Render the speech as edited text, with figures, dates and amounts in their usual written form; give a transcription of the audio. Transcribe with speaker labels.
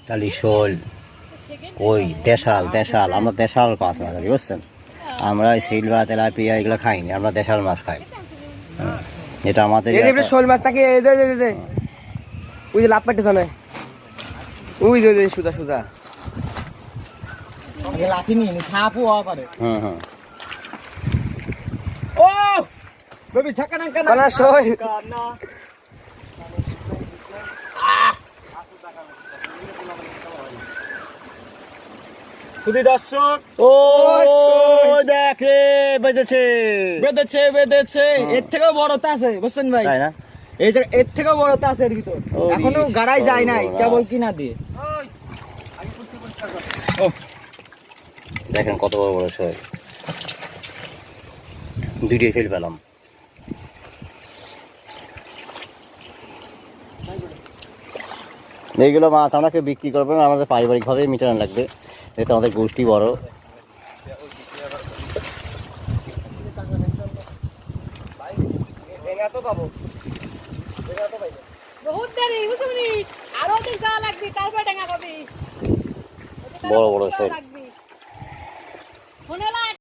Speaker 1: তালি শোল কই দেশাল দেশাল, আমরা দেশাল মাছ ধরি বুঝছেন। আমরা সিলভা তেলাপিয়া এগুলো খাইনি, আমরা দেশাল মাছ খাই। এটা আমাদের
Speaker 2: শোল মাছ থাকে ওই যে লাভ পাইতে জানে ওই যে সুজা সুজা লাঠি নিয়ে সাপও হওয়া পারে। ও বেবি ছাকানা কানা শোল খুদি দর্শক, ও
Speaker 1: দেখ রে বেঁধেছে
Speaker 2: বেঁধেছে বেঁধেছে। এর থেকেও বড় তা আছে বুঝছেন ভাই,
Speaker 1: তাই না?
Speaker 2: এই যে এর থেকেও বড় তা আছে এর ভিতর, এখনো গাড়াই যায় নাই, কেবল কিনা দিয়ে।
Speaker 1: দেখেন কত বড় বড় শোল, দুইটাই ফেল পেলাম। এইগুলো মাছ আমরা কেউ বিক্রি করবো না, আমাদের পারিবারিকভাবে মিটানো লাগবে, এটা আমাদের গোষ্ঠী বড়। বড় বড় শোল।